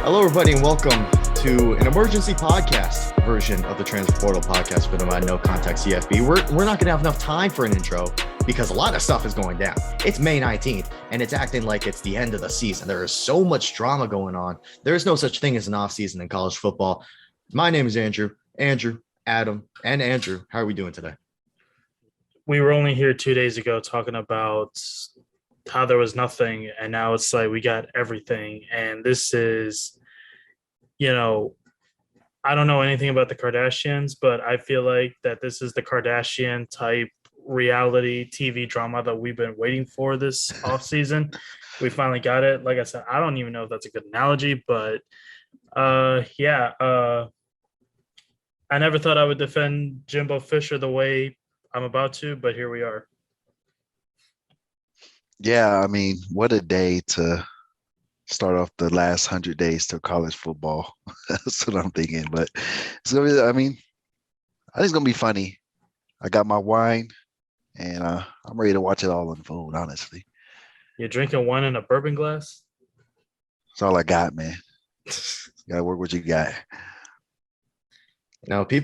Hello, everybody, and welcome to an emergency podcast version of the Transfer Portal podcast for the NoContextCFB. We're not going to have enough time for an intro because a lot of stuff is going down. It's May 19th, and it's acting like it's the end of the season. There is so much drama going on. There is no such thing as an off-season in college football. My name is Andrew, Adam, and Andrew. How are we doing today? We were only here 2 days ago talking about how there was nothing, and now it's like we got everything. And this is, I don't know anything about the Kardashians, but I feel like that this is the Kardashian type reality TV drama that we've been waiting for this offseason. We finally got it. Like I said, I don't even know if that's a good analogy, but I never thought I would defend Jimbo Fisher the way I'm about to, but here we are. Yeah, I mean, what a day to start off the last 100 days to college football. That's what I'm thinking. But it's gonna be, I think it's gonna be funny. I got my wine, and I'm ready to watch it all unfold. Honestly, You're drinking wine in a bourbon glass? that's all I got, man. Gotta work what you got.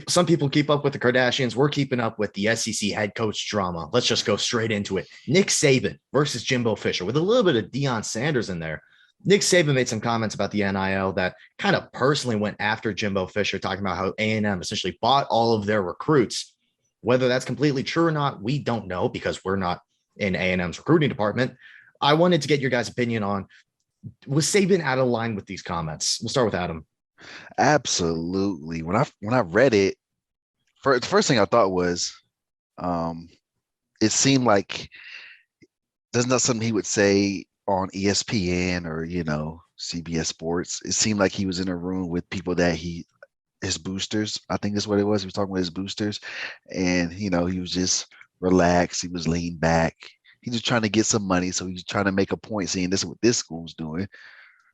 Some people keep up with the Kardashians. We're keeping up with the SEC head coach drama. Let's just go straight into it. Nick Saban versus Jimbo Fisher with a little bit of Deion Sanders in there. Nick Saban made some comments about the NIL that kind of personally went after Jimbo Fisher, talking about how A&M essentially bought all of their recruits. Whether that's completely true or not, we don't know because we're not in A&M's recruiting department. I wanted to get your guys' opinion on, was Saban out of line with these comments? We'll start with Adam. Absolutely. When I read it, the first thing I thought was, it seemed like that's not something he would say on ESPN or CBS Sports. It seemed like he was in a room with people that his boosters. I think that's what it was. He was talking with his boosters, and he was just relaxed. He was leaned back. He was trying to get some money, so he's trying to make a point, saying this is what this school's doing.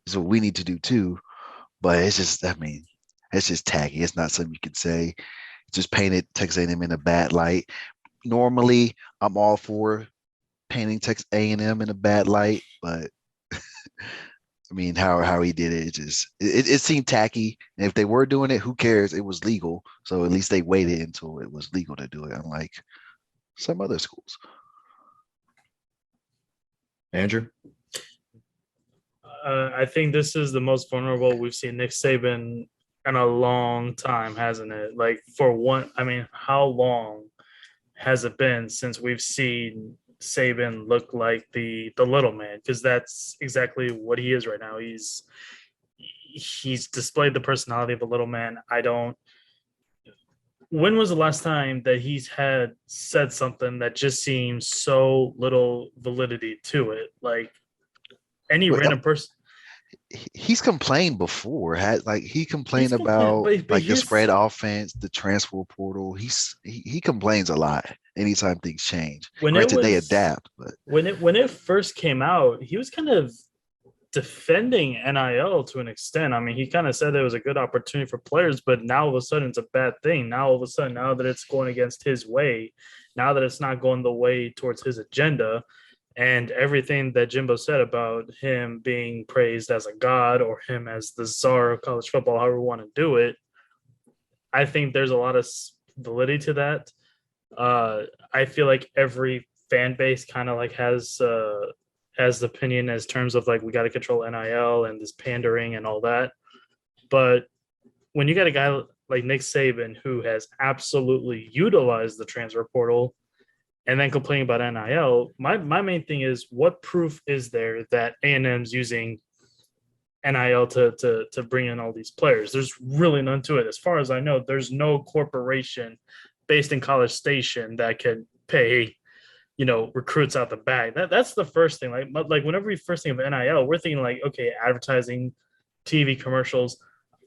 This is what we need to do too. But it's just, it's just tacky. It's not something you can say. Just painted Texas A&M in a bad light. Normally, I'm all for painting Texas A&M in a bad light, but how he did it, it seemed tacky. And if they were doing it, who cares? It was legal, so at least they waited until it was legal to do it, unlike some other schools. Andrew? I think this is the most vulnerable we've seen Nick Saban in a long time, hasn't it? Like, for one, how long has it been since we've seen Saban look like the little man? Because that's exactly what he is right now. He's displayed the personality of a little man. When was the last time that he's had said something that just seems so little validity to it? Like, any random person. He's complained before. He complained about the spread offense, the transfer portal. He complains a lot anytime things change. Granted, they adapt, but when it first came out, he was kind of defending NIL to an extent. He kind of said it was a good opportunity for players, but now all of a sudden it's a bad thing. Now all of a sudden, now that it's going against his way, now that it's not going the way towards his agenda. And everything that Jimbo said about him being praised as a god or him as the czar of college football, however we want to do it, I think there's a lot of validity to that. I feel like every fan base kind of like has the opinion as terms of like, we got to control NIL and this pandering and all that. But when you got a guy like Nick Saban who has absolutely utilized the transfer portal and then complaining about NIL, my main thing is, what proof is there that A&M's using NIL to bring in all these players? There's really none to it. As far as I know, there's no corporation based in College Station that can pay, recruits out the bag. That's the first thing. Like whenever we first think of NIL, we're thinking like, okay, advertising, TV commercials.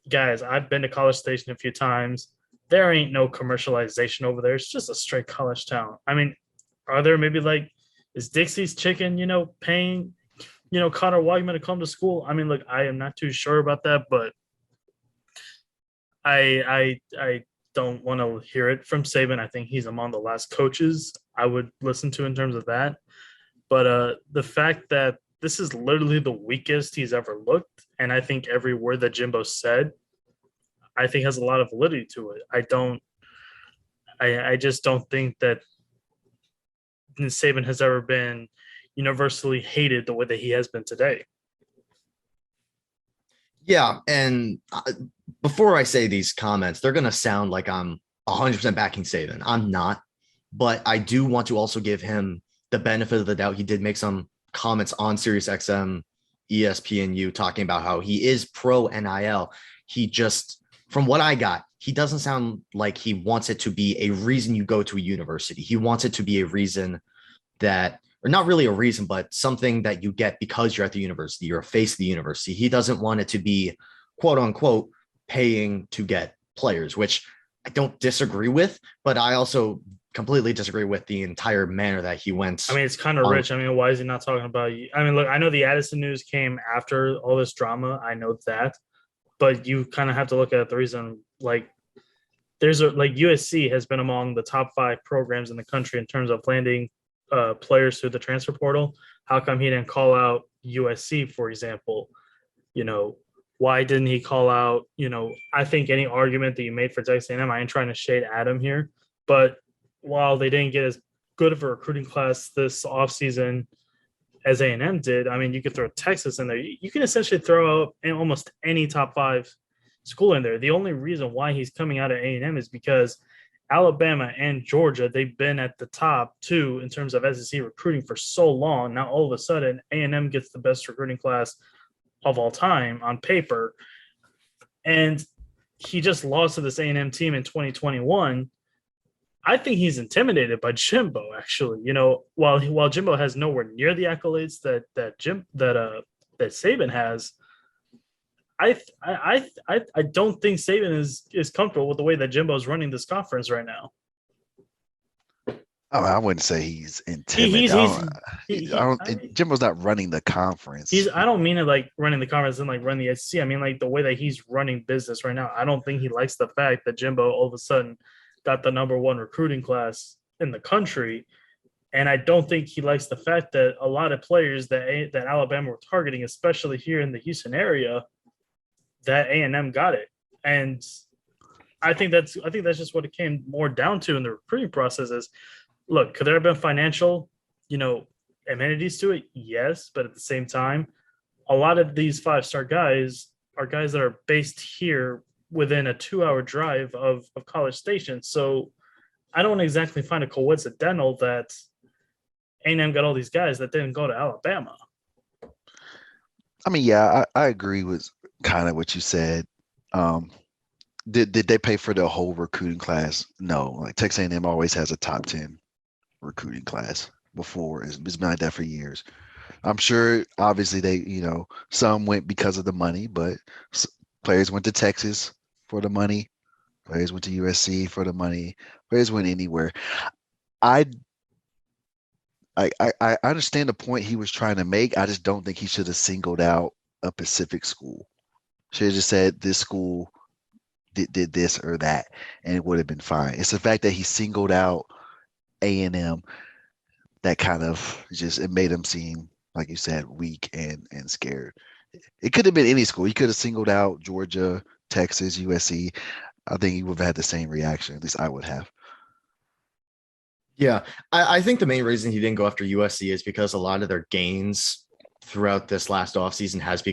Guys, I've been to College Station a few times. There ain't no commercialization over there. It's just a straight college town. Are there maybe is Dixie's Chicken, paying, Connor Weigman to come to school? Look, I am not too sure about that, but I don't want to hear it from Saban. I think he's among the last coaches I would listen to in terms of that. But the fact that this is literally the weakest he's ever looked. And I think every word that Jimbo said, I think has a lot of validity to it. I just don't think that Saban has ever been universally hated the way that he has been today. Yeah, and before I say these comments, they're going to sound like I'm 100% backing Saban. I'm not, but I do want to also give him the benefit of the doubt. He did make some comments on SiriusXM, ESPNU, talking about how he is pro NIL. He just, from what I got, he doesn't sound like he wants it to be a reason you go to a university. He wants it to be a reason that, or not really a reason, but something that you get because you're at the university, you're a face of the university. He doesn't want it to be, quote unquote, paying to get players, which I don't disagree with, but I also completely disagree with the entire manner that he went. I mean, it's kind of rich. I mean, why is he not talking about you? I mean, look, I know the Addison news came after all this drama. I know that, but you kind of have to look at the reason, like, like USC has been among the top 5 programs in the country in terms of landing players through the transfer portal. How come he didn't call out USC, for example? Why didn't he call out, I think any argument that you made for Texas A&M, I ain't trying to shade Adam here, but while they didn't get as good of a recruiting class this offseason as A&M did, I mean, you could throw Texas in there. You can essentially throw out almost any top 5 school in there. The only reason why he's coming out of A&M is because Alabama and Georgia, they've been at the top 2 in terms of SEC recruiting for so long. Now, all of a sudden, A&M gets the best recruiting class of all time on paper. And he just lost to this A&M team in 2021. I think he's intimidated by Jimbo, actually. While Jimbo has nowhere near the accolades that Saban has, I don't think Saban is comfortable with the way that Jimbo is running this conference right now. I wouldn't say he's intimidated. Jimbo's not running the conference. I don't mean it like running the conference and like running the SEC. I mean like the way that he's running business right now. I don't think he likes the fact that Jimbo all of a sudden got the #1 recruiting class in the country. And I don't think he likes the fact that a lot of players that Alabama were targeting, especially here in the Houston area, that A&M got it. And I think that's just what it came more down to in the recruiting process is, look, could there have been financial, amenities to it? Yes. But at the same time, a lot of these 5-star guys are guys that are based here within a 2-hour drive of College Station. So I don't exactly find it coincidental that A&M got all these guys that didn't go to Alabama. I mean, yeah, I agree with kind of what you said. Did they pay for the whole recruiting class? No. Like Texas A&M always has a top 10 recruiting class before. It's been like that for years. I'm sure, obviously, they, some went because of the money, but players went to Texas for the money. Players went to USC for the money. Players went anywhere. I understand the point he was trying to make. I just don't think he should have singled out a Pacific school. Should have just said this school did this or that, and it would have been fine. It's the fact that he singled out A&M that kind of it made him seem, like you said, weak and scared. It could have been any school. He could have singled out Georgia, Texas, USC. I think he would have had the same reaction. At least I would have. Yeah, I think the main reason he didn't go after USC is because a lot of their gains throughout this last offseason has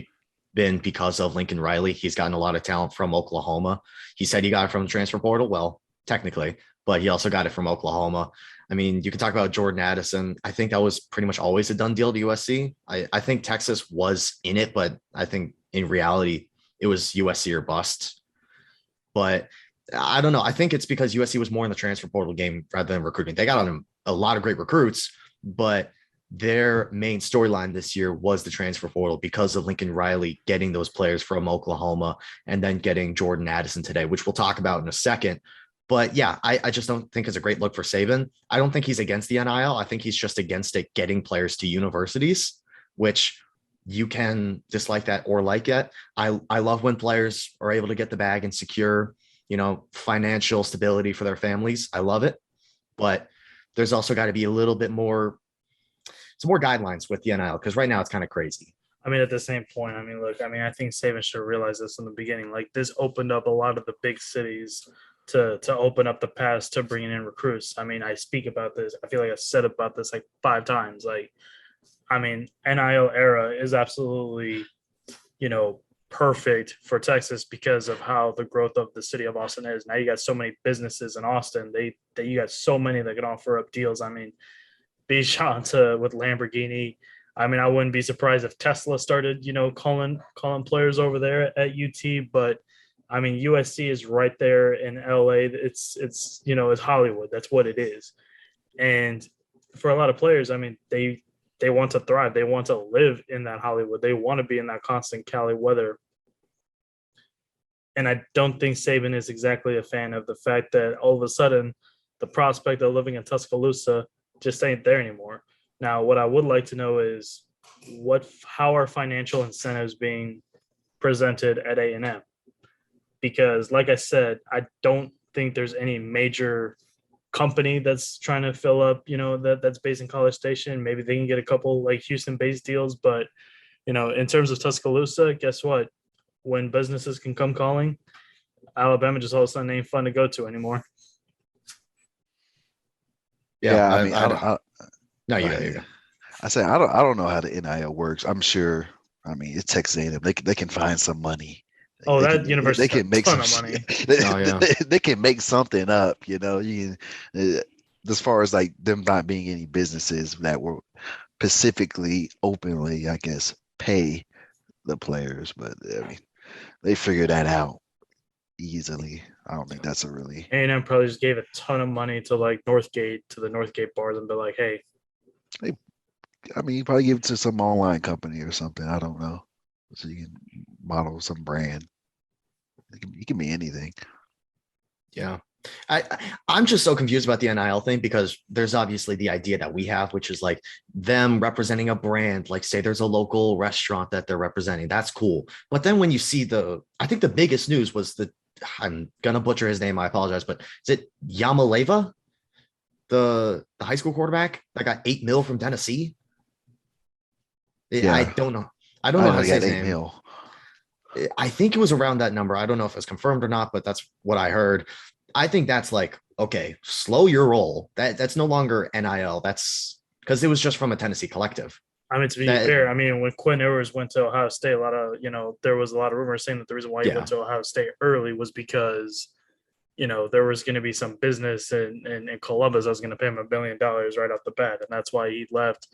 been because of Lincoln Riley. He's gotten a lot of talent from Oklahoma. He said he got it from the transfer portal. Well, technically, but he also got it from Oklahoma. I mean, you can talk about Jordan Addison. I think that was pretty much always a done deal to USC. I think Texas was in it, but I think in reality, it was USC or bust. But I don't know. I think it's because USC was more in the transfer portal game rather than recruiting. They got on a lot of great recruits, but their main storyline this year was the transfer portal because of Lincoln Riley getting those players from Oklahoma and then getting Jordan Addison today, which we'll talk about in a second. But yeah, I just don't think it's a great look for Saban. I don't think he's against the NIL. I think he's just against it getting players to universities, which you can dislike that or like it. I love when players are able to get the bag and secure, financial stability for their families. I love it. But there's also got to be a little bit more some more guidelines with the NIL, because right now it's kind of crazy. I mean, at the same point, I mean, look, I mean, I think Saban should realize this in the beginning. Like, this opened up a lot of the big cities to open up the paths to bringing in recruits. I mean, I speak about this. I feel like I've said about this like 5 times. Like, I mean, NIL era is absolutely, perfect for Texas because of how the growth of the city of Austin is. Now you got so many businesses in Austin. You got so many that can offer up deals. I mean, Bijan with Lamborghini. I mean, I wouldn't be surprised if Tesla started, calling players over there at UT. But I mean, USC is right there in LA. It's Hollywood. That's what it is. And for a lot of players, I mean, they want to thrive. They want to live in that Hollywood. They want to be in that constant Cali weather. And I don't think Saban is exactly a fan of the fact that all of a sudden the prospect of living in Tuscaloosa just ain't there anymore. Now, what I would like to know is how are financial incentives being presented at A&M? Because like I said, I don't think there's any major company that's trying to fill up, that's based in College Station. Maybe they can get a couple like Houston-based deals, but in terms of Tuscaloosa, guess what? When businesses can come calling, Alabama just all of a sudden ain't fun to go to anymore. Yeah, I mean, no, you go. I say I don't know how the NIL works. I'm sure. I mean, it's Texas A&M. They can find some money. Oh, that university they can make some money. They can make something up. As far as like them not being any businesses that were specifically openly, I guess, pay the players, but I mean, they figure that out easily. I don't think that's a really. A&M probably just gave a ton of money to like Northgate, to the Northgate bars, and be like, hey. I mean, you probably give it to some online company or something. I don't know. So you can model some brand. It can be anything. Yeah. I'm just so confused about the NIL thing, because there's obviously the idea that we have, which is like them representing a brand, like say there's a local restaurant that they're representing. That's cool. But then when you see I think the biggest news was I'm going to butcher his name. I apologize, but is it Yamaleva? The high school quarterback that got $8 million from Tennessee? Yeah. I don't know. I don't know how to say his name. $8 million. I think it was around that number. I don't know if it's confirmed or not, but that's what I heard. I think that's like, okay, slow your roll. That's no longer NIL. That's because it was just from a Tennessee collective. I mean, to be fair, I mean, when Quinn Ewers went to Ohio State, there was a lot of rumors saying that the reason why he went to Ohio State early was because, there was going to be some business in Columbus that was going to pay him $1 billion right off the bat. And that's why he left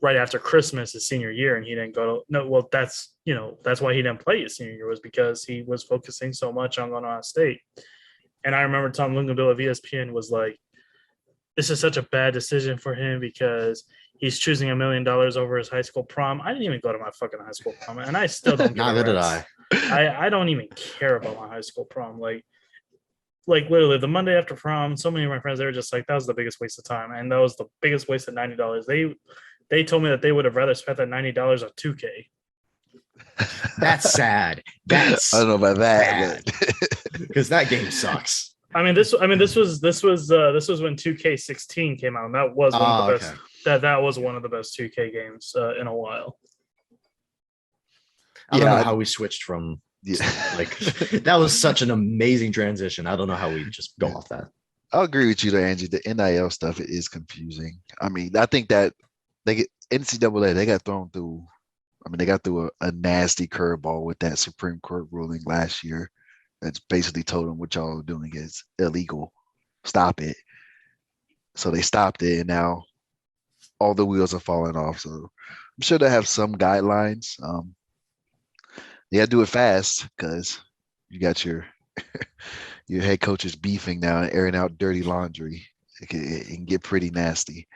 right after Christmas his senior year, and he didn't go to that's why he didn't play his senior year, was because he was focusing so much on going to Ohio State. And I remember Tom Lingenville of ESPN was like, this is such a bad decision for him because he's choosing $1 million over his high school prom. I didn't even go to my fucking high school prom, and I still don't get Neither did I. I don't even care about my high school prom. Like literally the Monday after prom, so many of my friends, they were just like, that was the biggest waste of time. And that was the biggest waste of $90. They told me that they would have rather spent that $90 on 2K. That's sad. I don't know about that, because that game sucks. I mean, this was when 2K16 came out, and that was one of the best. That was one of the best 2K games in a while. I don't know how we switched from like that was such an amazing transition. I don't know how we just go off that. I'll agree with you there, Angie. The NIL stuff is confusing. I mean, I think that NCAA, they got thrown through. I mean, they got through a nasty curveball with that Supreme Court ruling last year. That's basically told them what y'all are doing is illegal. Stop it. So they stopped it, and now all the wheels are falling off. So I'm sure they have some guidelines. They got to do it fast because you got your head coaches beefing now and airing out dirty laundry. It can get pretty nasty.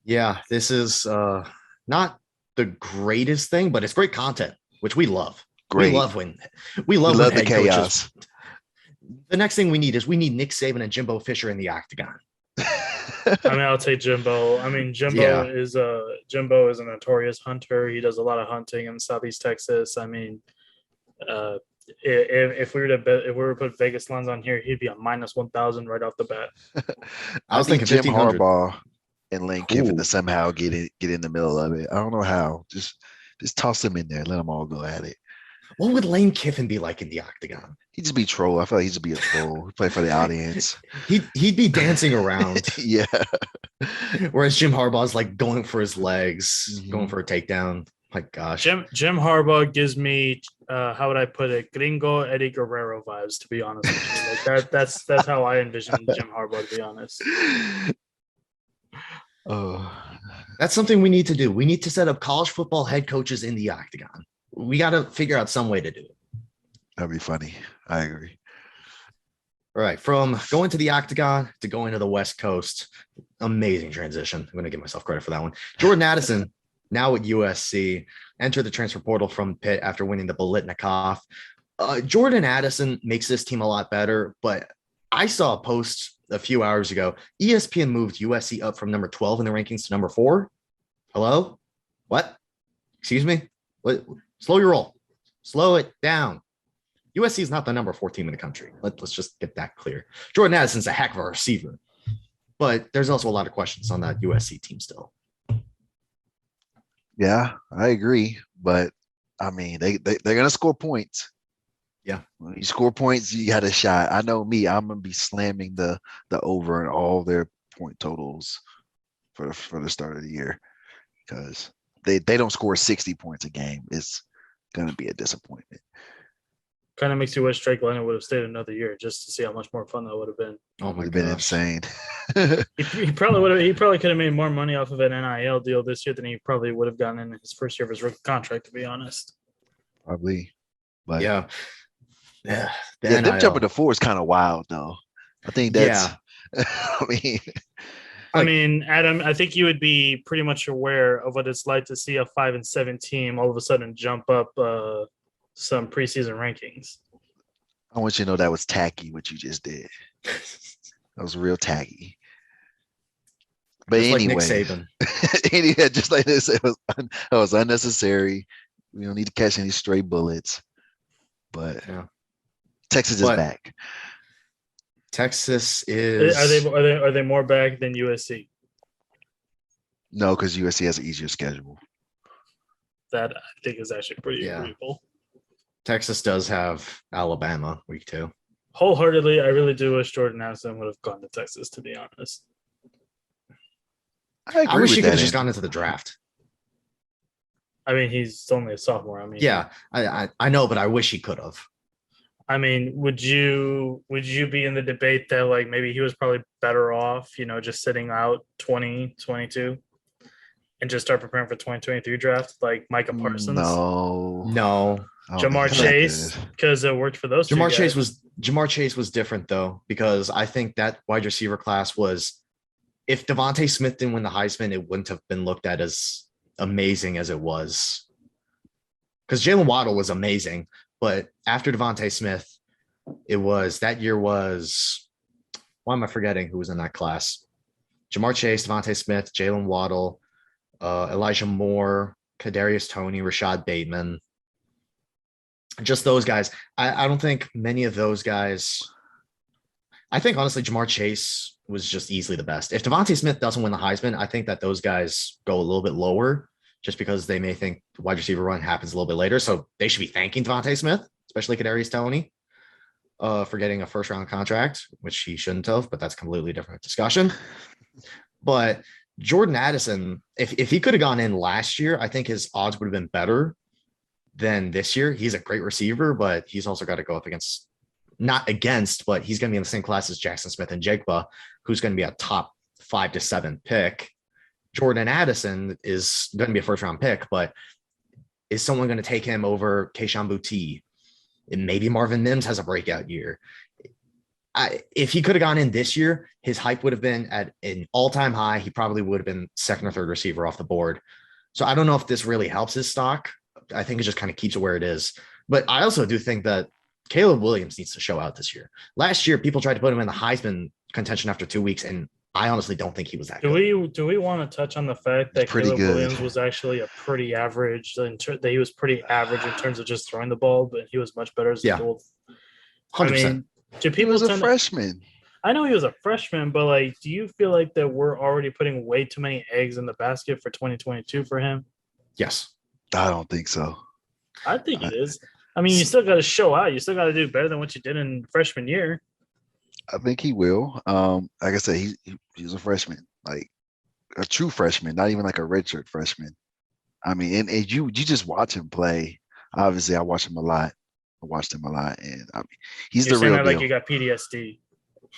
Yeah, this is not the greatest thing, but it's great content, which we love. Great. We love when the head chaos. Coaches. The next thing we need Nick Saban and Jimbo Fisher in the octagon. I mean, I'll take Jimbo. I mean, Jimbo is a notorious hunter. He does a lot of hunting in Southeast Texas. I mean, if we were to put Vegas lines on here, he'd be a -1,000 right off the bat. I was thinking Jim 1,500. Harbaugh and Lane Kiffin Ooh. to somehow get in the middle of it. I don't know how. Just toss him in there. Let them all go at it. What would Lane Kiffin be like in the octagon? He'd just be troll. I feel like he'd just be a troll. He'd play for the audience. He'd be dancing around. Yeah. Whereas Jim Harbaugh's like going for his legs, going Mhm. for a takedown. My gosh. Jim Harbaugh gives me how would I put it? Gringo Eddie Guerrero vibes, to be honest with you. Like that's how I envision Jim Harbaugh, to be honest. Oh, That's something we need to do. We need to set up college football head coaches in the octagon. We got to figure out some way to do it. that'd be funny. I agree. All right. From going to the octagon to going to the West Coast. Amazing transition. I'm going to give myself credit for that one. Jordan Addison, now at USC, entered the transfer portal from Pitt after winning the Bolitnikoff. Jordan Addison makes this team a lot better, but I saw a post a few hours ago. ESPN moved USC up from number 12 in the rankings to number 4. Hello? What? Excuse me? What? Slow your roll. Slow it down. USC is not the number 4 team in the country. Let's just get that clear. Jordan Addison's a heck of a receiver, but there's also a lot of questions on that USC team still. Yeah, I agree. But I mean, they're gonna score points. Yeah. When you score points, you got a shot. I know me, I'm gonna be slamming the over and all their point totals for the start of the year because they don't score 60 points a game. It's gonna be a disappointment. Kind of makes you wish Drake Leonard would have stayed another year just to see how much more fun that would have been. Oh my Would have been gosh. insane. He probably could have made more money off of an NIL deal this year than he probably would have gotten in his first year of his rookie contract, to be honest. Probably. But Yeah. Yeah. The them NIL. jumping to 4 is kind of wild though. I think that's I mean, Adam, I think you would be pretty much aware of what it's like to see a 5-7 team all of a sudden jump up some preseason rankings. I want you to know that was tacky what you just did. That was real tacky. But Just anyway, like Nick Saban. anyway, just like this, it was unnecessary. We don't need to catch any stray bullets. But Yeah. Texas is back. Texas is. Are they more back than USC? No, because USC has an easier schedule. That I think is actually pretty agreeable. Texas does have Alabama week 2. Wholeheartedly, I really do wish Jordan Addison would have gone to Texas, to be honest. I wish he could have just gone into the draft. I mean, he's only a sophomore. I mean, Yeah, I know, but I wish he could have. I mean, would you be in the debate that like maybe he was probably better off, just sitting out 2022 and just start preparing for 2023 draft like Micah Parsons? No. Jamar Chase, because it worked for those Jamar two Chase guys. Jamar Chase was different though, because I think that wide receiver class was, if Devontae Smith didn't win the Heisman, it wouldn't have been looked at as amazing as it was. Because Jalen Waddle was amazing, but after Devontae Smith, that year was, why am I forgetting who was in that class? Jamar Chase, Devontae Smith, Jalen Waddle, Elijah Moore, Kadarius Toney, Rashad Bateman. Just those guys. I don't think many of those guys. I think honestly, Jamar Chase was just easily the best. If Devontae Smith doesn't win the Heisman, I think that those guys go a little bit lower just because they may think the wide receiver run happens a little bit later. So they should be thanking Devontae Smith, especially Kadarius Toney, for getting a first-round contract, which he shouldn't have, but that's a completely different discussion. But Jordan Addison, if he could have gone in last year, I think his odds would have been better than this year. He's a great receiver, but he's also got to go up against, not against, but he's going to be in the same class as Jackson Smith and Jigba, who's going to be a top 5 to 7 pick. Jordan Addison is going to be a first round pick, but is someone going to take him over Kayshon Boutte? And maybe Marvin Mims has a breakout year. If he could have gone in this year, his hype would have been at an all-time high. He probably would have been second or third receiver off the board. So I don't know if this really helps his stock. I think it just kind of keeps it where it is. But I also do think that Caleb Williams needs to show out this year. Last year, people tried to put him in the Heisman contention after 2 weeks, and I honestly don't think he was that good. Do we want to touch on the fact that Caleb Williams was actually a pretty average, that he was pretty average in terms of just throwing the ball, but he was much better as a goal. 100%. I mean, He was a freshman. I know he was a freshman, but like, do you feel like that we're already putting way too many eggs in the basket for 2022 for him? Yes. I don't think so. I think it is. I mean, you still got to show out. You still got to do better than what you did in freshman year. I think he will. Like I said, he's a freshman, like a true freshman, not even like a redshirt freshman. I mean, and you just watch him play. Obviously, I watch him a lot. I watched him a lot, and I mean, he's You're the saying real that deal. like you got PTSD.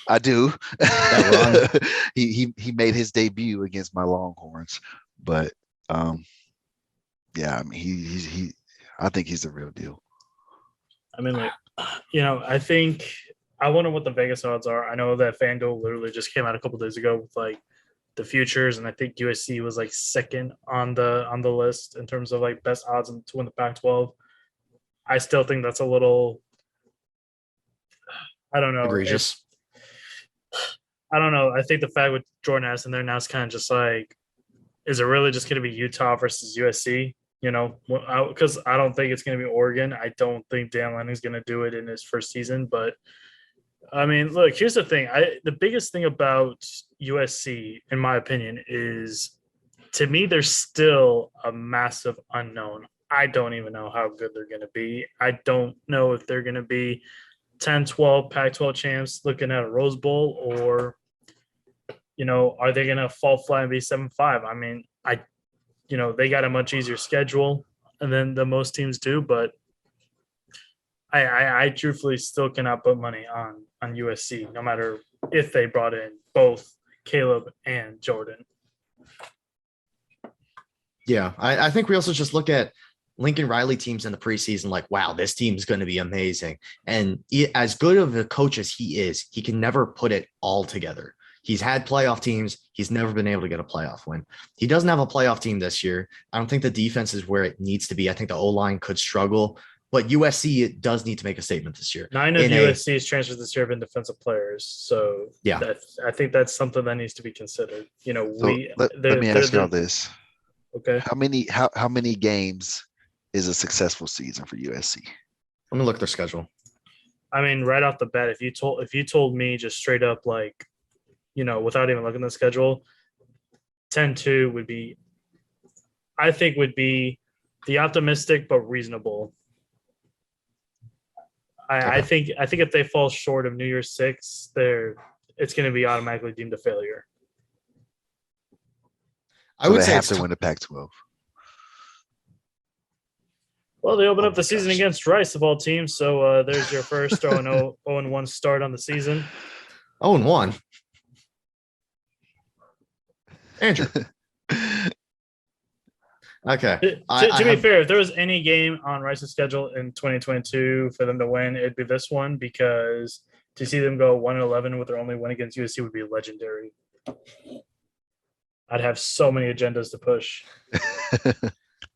I do. That run. he made his debut against my Longhorns, but yeah, I mean, he I think he's the real deal. I mean, like, I think I wonder what the Vegas odds are. I know that FanDuel literally just came out a couple days ago with like the futures, and I think USC was like second on the list in terms of like best odds to win the Pac-12. I still think that's a little, I don't know. Egregious. I don't know. I think the fact with Jordan Addison there now is kind of just like, is it really just going to be Utah versus USC? Because I don't think it's going to be Oregon. I don't think Dan Lanning's going to do it in his first season. But I mean, look, here's the thing. The biggest thing about USC, in my opinion, is to me, there's still a massive unknown. I don't even know how good they're going to be. I don't know if they're going to be 10-12 Pac-12 champs looking at a Rose Bowl, or, are they going to fall flat and be 7-5? I mean, they got a much easier schedule than most teams do, but I truthfully still cannot put money on USC, no matter if they brought in both Caleb and Jordan. Yeah, I think we also just look at Lincoln Riley teams in the preseason like, wow, this team's going to be amazing. And as good of a coach as he is, he can never put it all together. He's had playoff teams. He's never been able to get a playoff win. He doesn't have a playoff team this year. I don't think the defense is where it needs to be. I think the O-line could struggle, but USC does need to make a statement this year. 9 of USC's transfers this year have been defensive players. So yeah, I think that's something that needs to be considered. Let me ask y'all this. Okay. How many games is a successful season for USC? Let me look at their schedule. I mean, right off the bat, if you told me just straight up, like, without even looking at the schedule, 10-2 would be the optimistic but reasonable. I think if they fall short of New Year's 6, it's going to be automatically deemed a failure. I would say have to win the Pac-12. Well, they open up the season against Rice of all teams, so there's your first 0-1 start on the season. 0-1. Andrew. Okay. To be fair, if there was any game on Rice's schedule in 2022 for them to win, it'd be this one, because to see them go 1-11 with their only win against USC would be legendary. I'd have so many agendas to push.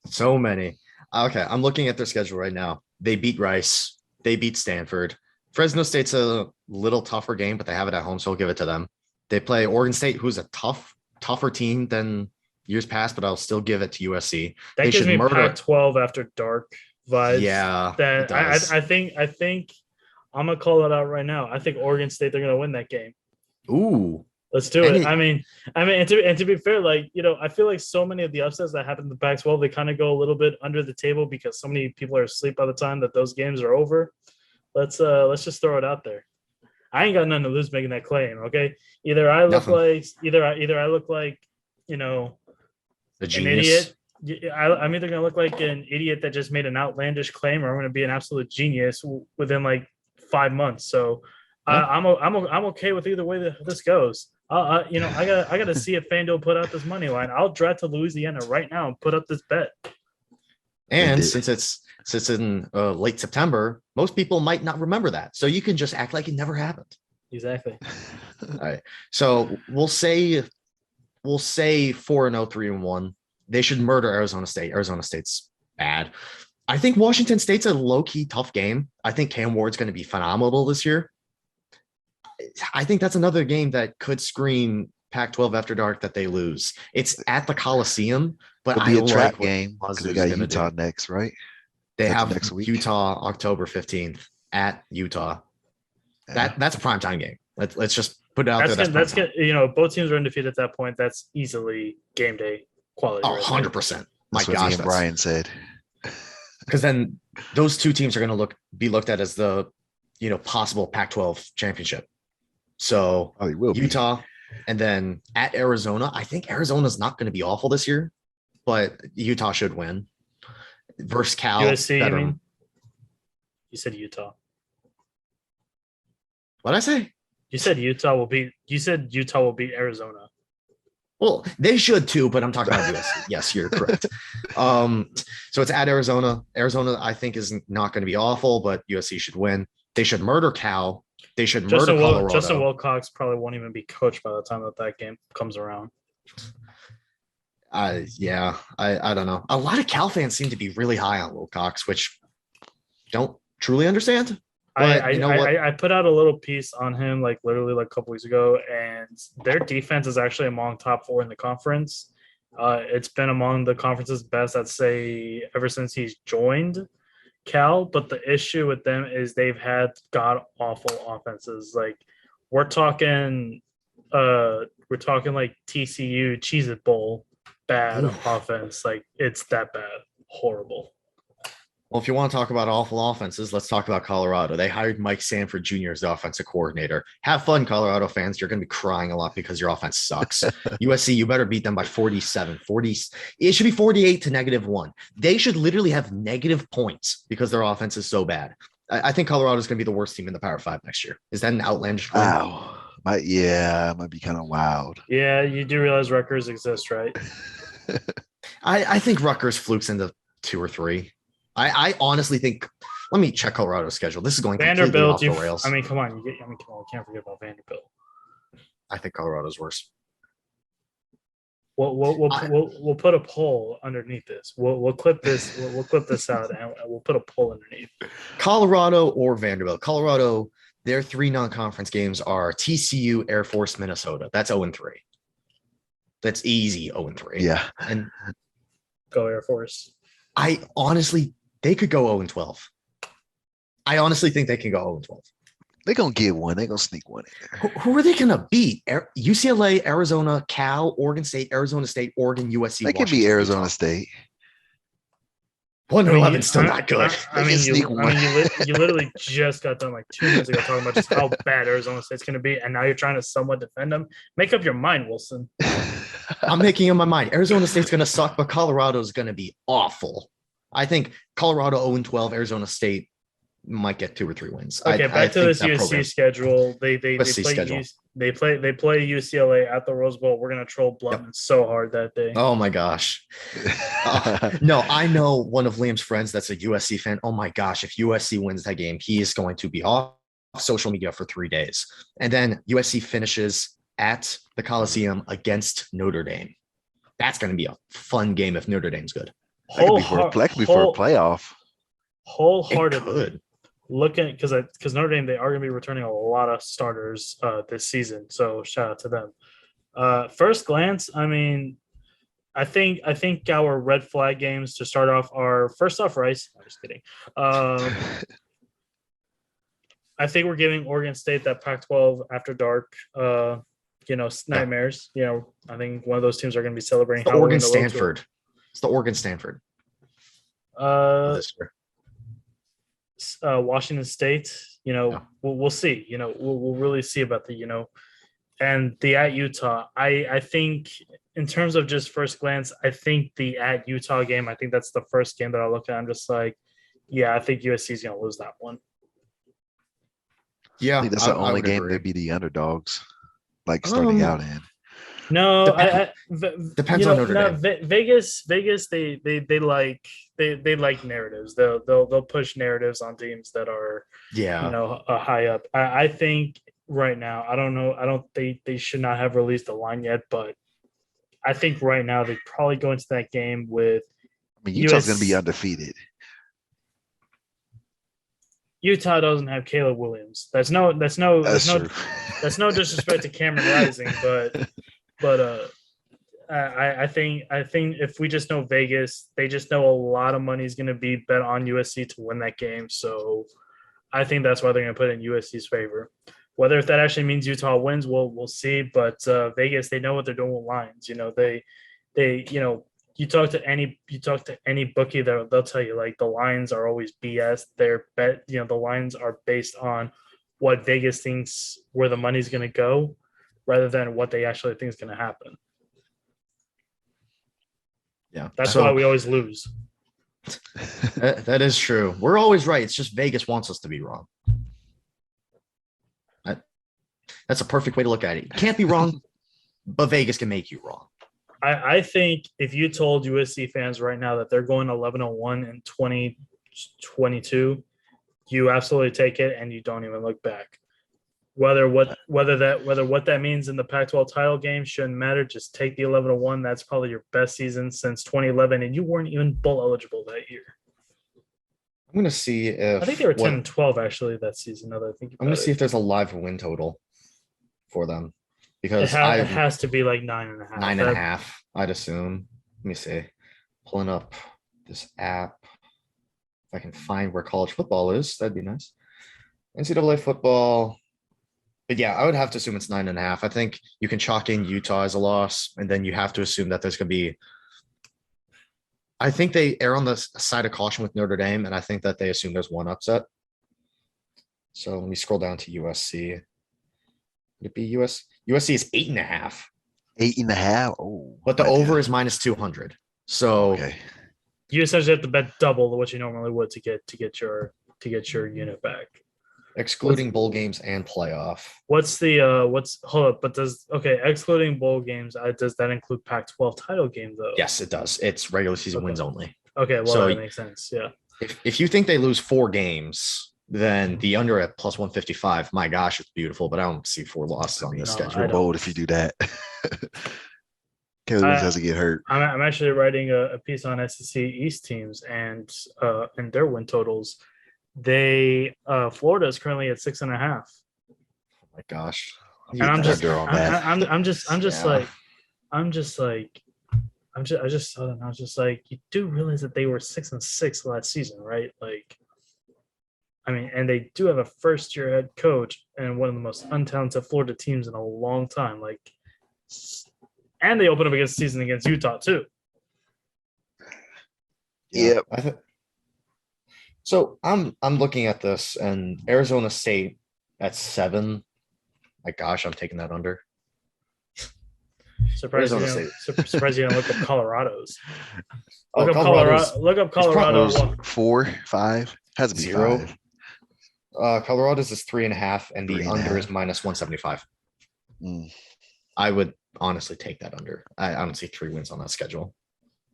So many. Okay, I'm looking at their schedule right now. They beat Rice. They beat Stanford. Fresno State's a little tougher game, but they have it at home, so I'll give it to them. They play Oregon State, who's a tougher team than years past, but I'll still give it to USC. That gives me Pac-12 after dark vibes. Yeah, that I think I'm gonna call it out right now. I think Oregon State, they're gonna win that game. Ooh, let's do it. I mean, and to be fair, like, I feel like so many of the upsets that happen in the Pac-12, they kind of go a little bit under the table because so many people are asleep by the time that those games are over. Let's just throw it out there. I ain't got nothing to lose making that claim. Okay, either I look like an idiot. I'm either gonna look like an idiot that just made an outlandish claim, or I'm gonna be an absolute genius within like 5 months. So I'm okay with either way that this goes. I gotta see if FanDuel put out this money line. I'll drive to Louisiana right now and put up this bet. And since it's in late September, most people might not remember that. So you can just act like it never happened. Exactly. All right. So we'll say 4-0, 3-1. They should murder Arizona State. Arizona State's bad. I think Washington State's a low-key tough game. I think Cam Ward's going to be phenomenal this year. I think that's another game that could scream Pac-12 after dark that they lose. It's at the Coliseum, but it'll be a trap game because we got Utah next, right? They have next week. Utah October 15th at Utah. That's a primetime game. Let's just Put it out there. That's good. Both teams are undefeated at that point. That's easily game day quality. Oh, 100%. My That's what gosh, Ian Bryan said. Because then those two teams are going to be looked at as the possible Pac-12 championship. So Utah, and then at Arizona. I think Arizona's not going to be awful this year, but Utah should win. Versus Cal. USC, I mean? You said Utah. What'd I say? You said Utah will beat Arizona. Well, they should too, but I'm talking about USC. Yes, you're correct. So it's at Arizona. Arizona, I think, is not going to be awful, but USC should win. They should murder Cal. They should murder Colorado. Justin Wilcox probably won't even be coached by the time that game comes around. I don't know. A lot of Cal fans seem to be really high on Wilcox, which don't truly understand. But I put out a little piece on him literally a couple weeks ago, and their defense is actually among top 4 in the conference. It's been among the conference's best, I'd say, ever since he's joined Cal. But the issue with them is they've had god awful offenses. We're talking like TCU Cheez-It Bowl bad offense. It's that bad, horrible. Well, if you want to talk about awful offenses, let's talk about Colorado. They hired Mike Sanford Jr. as the offensive coordinator. Have fun, Colorado fans. You're going to be crying a lot because your offense sucks. USC, you better beat them by 47, 40. It should be 48 to -1. They should literally have negative points because their offense is so bad. I think Colorado is going to be the worst team in the Power 5 next year. Is that an outlandish claim? Wow. It might be kind of wild. Yeah, you do realize Rutgers exists, right? I think Rutgers flukes into 2 or 3. I honestly think. Let me check Colorado's schedule. This is going Vanderbilt completely off the rails. Come on. We can't forget about Vanderbilt. I think Colorado's worse. We'll put a poll underneath this. We'll clip this. We'll clip this out and we'll put a poll underneath. Colorado or Vanderbilt. Colorado. Their 3 non-conference games are TCU, Air Force, Minnesota. That's 0-3. That's easy 0-3. Yeah, and go Air Force. I honestly. They could go 0-12. I honestly think they can go 0-12. They're going to get one. They're going to sneak one in. Who are they going to beat? UCLA, Arizona, Cal, Oregon State, Arizona State, Oregon, USC, They could be Arizona State. 1-11 still not good. You literally just got done 2 minutes ago talking about just how bad Arizona State's going to be, and now you're trying to somewhat defend them. Make up your mind, Wilson. I'm making up my mind. Arizona State's going to suck, but Colorado's going to be awful. I think Colorado 0-12, Arizona State might get 2 or 3 wins. Okay, back to this USC schedule. They play UCLA at the Rose Bowl. We're gonna troll Blunt so hard that day. Oh my gosh. No, I know one of Liam's friends that's a USC fan. Oh my gosh, if USC wins that game, he is going to be off social media for 3 days. And then USC finishes at the Coliseum against Notre Dame. That's going to be a fun game if Notre Dame's good. That could be for a playoff. Wholeheartedly looking because Notre Dame, they are going to be returning a lot of starters this season. So shout out to them. First glance, I mean, I think our red flag games to start off are first off Rice. I'm just kidding. I think we're giving Oregon State that Pac-12 after dark. Nightmares. I think one of those teams are going to be celebrating. It's the Oregon Stanford. It's the Oregon Stanford. Washington State. We'll see. We'll really see about and the at Utah. I think in terms of just first glance, I think the at Utah game. I think that's the first game that I look at. I'm just I think USC is going to lose that one. Yeah, I think that's the only game they'd be the underdogs, starting out in. No, depends on Notre Dame. Vegas, they like narratives. They'll push narratives on teams that are high up. I think right now, I don't know. They should not have released the line yet, but I think right now they probably go into that game with. Utah's going to be undefeated. Utah doesn't have Caleb Williams. That's no disrespect to Cameron Rising, but I think if we just know Vegas, they just know a lot of money is going to be bet on USC to win that game. So I think that's why they're going to put it in USC's favor. Whether if that actually means Utah wins, we'll see. But Vegas, they know what they're doing with lines. You talk to any bookie, they'll tell you like the lines are always BS. They're the lines are based on what Vegas thinks where the money's going to go, rather than what they actually think is going to happen. Yeah, that's why we always lose. That is true. We're always right. It's just Vegas wants us to be wrong. That's a perfect way to look at it. You can't be wrong, but Vegas can make you wrong. I think if you told USC fans right now that they're going 11-1 in 2022, you absolutely take it and you don't even look back. Whether what that means in the Pac-12 title game shouldn't matter. Just take the 11-1. That's probably your best season since 2011, and you weren't even bowl eligible that year. I'm gonna see if I think they were 10-12 actually that season. Now that I think I'm gonna see if there's a live win total for them, because it has to be like 9.5. 9.5, I'd assume. Let me see. Pulling up this app. If I can find where college football is, that'd be nice. NCAA football. But yeah, I would have to assume it's 9.5. I think you can chalk in Utah as a loss, and then you have to assume that there's going to be. I think they err on the side of caution with Notre Dame, and I think that they assume there's one upset. So let me scroll down to USC. Would it be USC? USC is 8.5. 8.5. Oh, but the over is -200. So okay. You essentially have to bet double what you normally would to get your unit back. Excluding bowl games and playoff. Excluding bowl games, does that include Pac-12 title game though? Yes, it does. It's regular season wins only. Okay, well so that makes sense. Yeah. If you think they lose 4 games, then the under at +155, my gosh, it's beautiful, but I don't see 4 losses on this schedule. You're bold if you do that. Can't lose doesn't get hurt. I'm actually writing a piece on SEC East teams and their win totals. Florida is currently at 6.5. Oh my gosh. And I just saw them. I was just like, you do realize that they were 6-6 last season, right? Like, I mean, and they do have a first-year head coach and one of the most untalented Florida teams in a long time. Like, and they open up against the season against Utah too. Yep. So I'm looking at this, and Arizona State at 7. My gosh, I'm taking that under. Surprised you didn't look up Colorado's. Look up Colorado. 4, 5. Has to be 0. 5. Colorado's is 3.5, and the under is -175. I would honestly take that under. I don't see 3 wins on that schedule.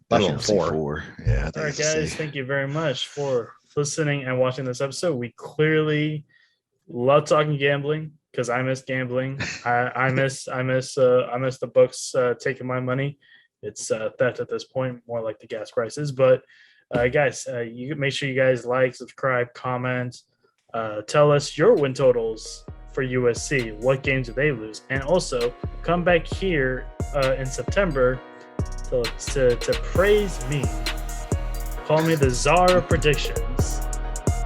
Let alone 4. Yeah. All right, guys. Thank you very much for listening and watching this episode. We clearly love talking gambling because I miss gambling. I miss the books taking my money. It's theft at this point, more like the gas prices. But guys, you make sure you guys like, subscribe, comment, tell us your win totals for USC. What games do they lose? And also come back here in September to praise me. Call me the czar of predictions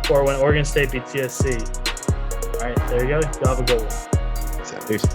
for when Oregon State beats USC. All right, there you go. You have a good one. Peace.